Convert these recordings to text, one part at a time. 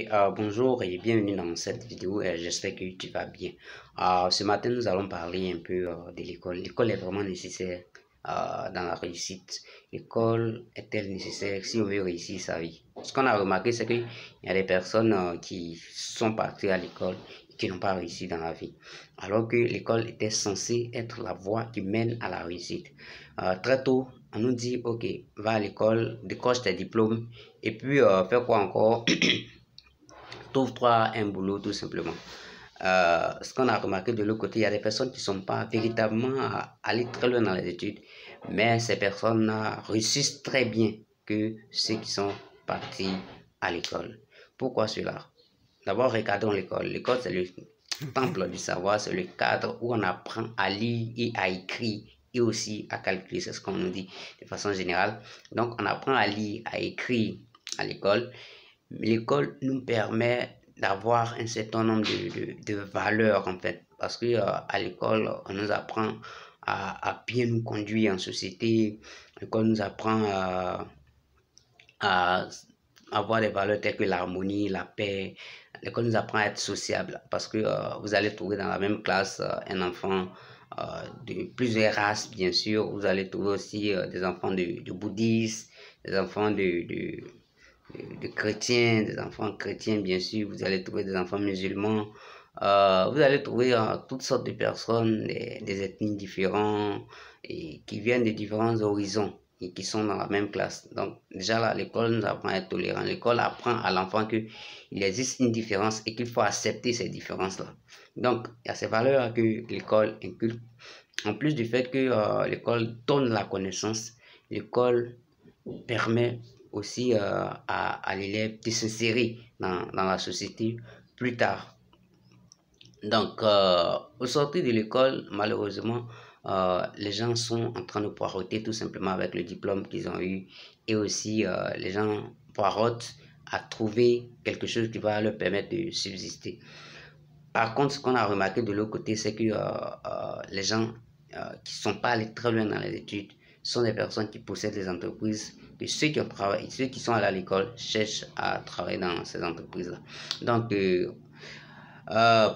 Bonjour et bienvenue dans cette vidéo. J'espère que tu vas bien. Ce matin, nous allons parler un peu de l'école. L'école est vraiment nécessaire dans la réussite. L'école est-elle nécessaire si on veut réussir sa vie? Ce qu'on a remarqué, c'est qu'il y a des personnes qui sont parties à l'école et qui n'ont pas réussi dans la vie. Alors que l'école était censée être la voie qui mène à la réussite. Très tôt, on nous dit, ok, va à l'école, décroche tes diplômes et puis fais quoi encore? Trouve-toi un boulot tout simplement. Ce qu'on a remarqué de l'autre côté, il y a des personnes qui ne sont pas véritablement allées très loin dans les études, mais ces personnes réussissent très bien que ceux qui sont partis à l'école. Pourquoi cela? D'abord, regardons l'école. L'école, c'est le temple du savoir, c'est le cadre où on apprend à lire et à écrire et aussi à calculer, c'est ce qu'on nous dit de façon générale. Donc, on apprend à lire, à écrire à l'école. L'école nous permet d'avoir un certain nombre de valeurs en fait, parce que à l'école, on nous apprend à bien nous conduire en société. L'école nous apprend à avoir des valeurs telles que l'harmonie, la paix. L'école nous apprend à être sociable parce que vous allez trouver dans la même classe un enfant de plusieurs races, bien sûr. Vous allez trouver aussi des enfants de bouddhistes, des enfants de chrétiens, des enfants chrétiens, bien sûr. Vous allez trouver des enfants musulmans. Vous allez trouver toutes sortes de personnes, des ethnies différentes et qui viennent de différents horizons et qui sont dans la même classe. Donc, déjà là, l'école nous apprend à être tolérant. L'école apprend à l'enfant qu'il existe une différence et qu'il faut accepter ces différences-là. Donc, il y a ces valeurs que l'école inculque. En plus du fait que l'école donne la connaissance, l'école permet aussi à l'élève de s'insérer dans la société plus tard. Donc, au sortir de l'école, malheureusement, les gens sont en train de poireauter tout simplement avec le diplôme qu'ils ont eu. Et aussi, les gens poireautent à trouver quelque chose qui va leur permettre de subsister. Par contre, ce qu'on a remarqué de l'autre côté, c'est que les gens qui ne sont pas allés très loin dans les études sont des personnes qui possèdent des entreprises. Et ceux qui ont travaillé, ceux qui sont allés à l'école cherchent à travailler dans ces entreprises-là. Donc,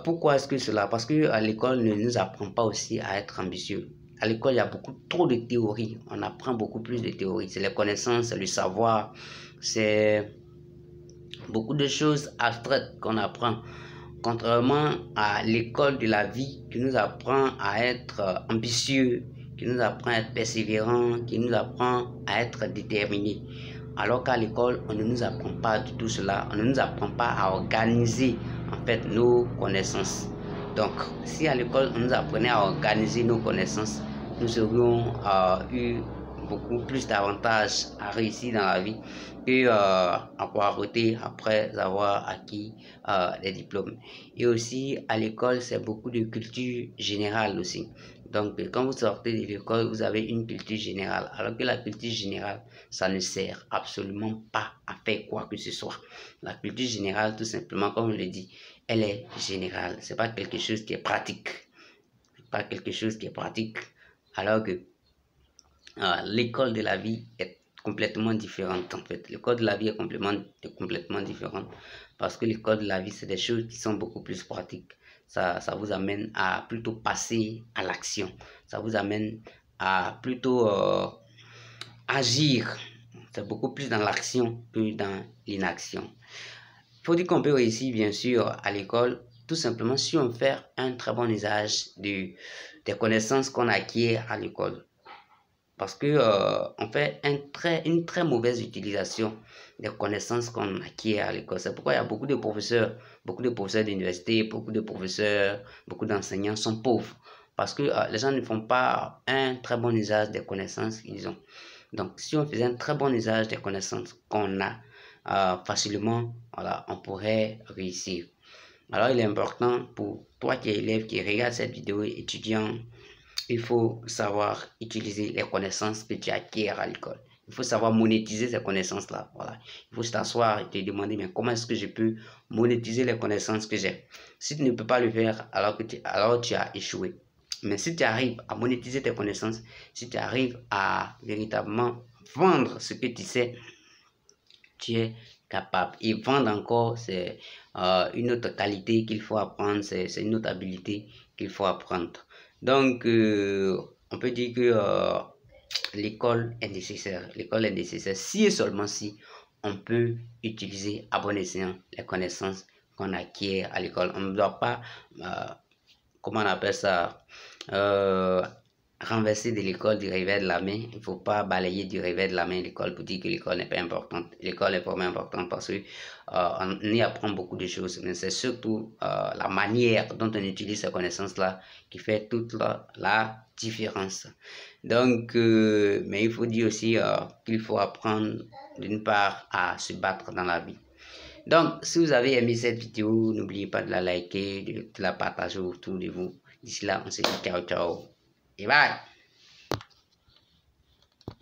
pourquoi est-ce que cela? Parce qu'à l'école ne nous apprend pas aussi à être ambitieux. À l'école, il y a beaucoup trop de théories. On apprend beaucoup plus de théories. C'est les connaissances, c'est le savoir, c'est beaucoup de choses abstraites qu'on apprend. Contrairement à l'école de la vie qui nous apprend à être ambitieux, qui nous apprend à être persévérant, qui nous apprend à être déterminé. Alors qu'à l'école, on ne nous apprend pas du tout cela. On ne nous apprend pas à organiser en fait nos connaissances. Donc, si à l'école, on nous apprenait à organiser nos connaissances, nous aurions eu beaucoup plus d'avantages à réussir dans la vie que à poireauter après avoir acquis des diplômes. Et aussi, à l'école, c'est beaucoup de culture générale aussi. Donc, quand vous sortez de l'école, vous avez une culture générale. Alors que la culture générale, ça ne sert absolument pas à faire quoi que ce soit. La culture générale, tout simplement, comme je l'ai dit, elle est générale. C'est pas quelque chose qui est pratique. Pas quelque chose qui est pratique. Alors que l'école de la vie est complètement différente en fait. L'école de la vie est complètement différente parce que l'école de la vie, c'est des choses qui sont beaucoup plus pratiques. Ça vous amène à plutôt passer à l'action. Ça vous amène à plutôt agir. C'est beaucoup plus dans l'action que dans l'inaction. Il faut dire qu'on peut réussir, bien sûr, à l'école, tout simplement si on fait un très bon usage des connaissances qu'on acquiert à l'école. Parce que on fait une très mauvaise utilisation des connaissances qu'on acquiert à l'école. C'est pourquoi il y a beaucoup de professeurs d'université, beaucoup de professeurs, beaucoup d'enseignants sont pauvres. Parce que les gens ne font pas un très bon usage des connaissances qu'ils ont. Donc, si on faisait un très bon usage des connaissances qu'on a facilement, voilà, on pourrait réussir. Alors, il est important pour toi qui es élève, qui regarde cette vidéo, étudiant, il faut savoir utiliser les connaissances que tu acquiers à l'école. Il faut savoir monétiser ces connaissances-là. Voilà. Il faut s'asseoir et te demander, mais comment est-ce que je peux monétiser les connaissances que j'ai? Si tu ne peux pas le faire, alors tu as échoué. Mais si tu arrives à monétiser tes connaissances, si tu arrives à véritablement vendre ce que tu sais, tu es capable. Et vendre encore, c'est une autre qualité qu'il faut apprendre, c'est une autre habilité qu'il faut apprendre. Donc, on peut dire que l'école est nécessaire. L'école est nécessaire si et seulement si on peut utiliser à bon escient les connaissances qu'on acquiert à l'école. On ne doit pas, comment on appelle ça, renverser de l'école du revers de la main. Il ne faut pas balayer du revers de la main l'école pour dire que l'école n'est pas importante. L'école est vraiment importante parce que on y apprend beaucoup de choses, mais c'est surtout la manière dont on utilise ces connaissances-là qui fait toute la différence. Donc, mais il faut dire aussi qu'il faut apprendre d'une part à se battre dans la vie. Donc, si vous avez aimé cette vidéo, n'oubliez pas de la liker, de la partager autour de vous. D'ici là, on se dit ciao, ciao et bye.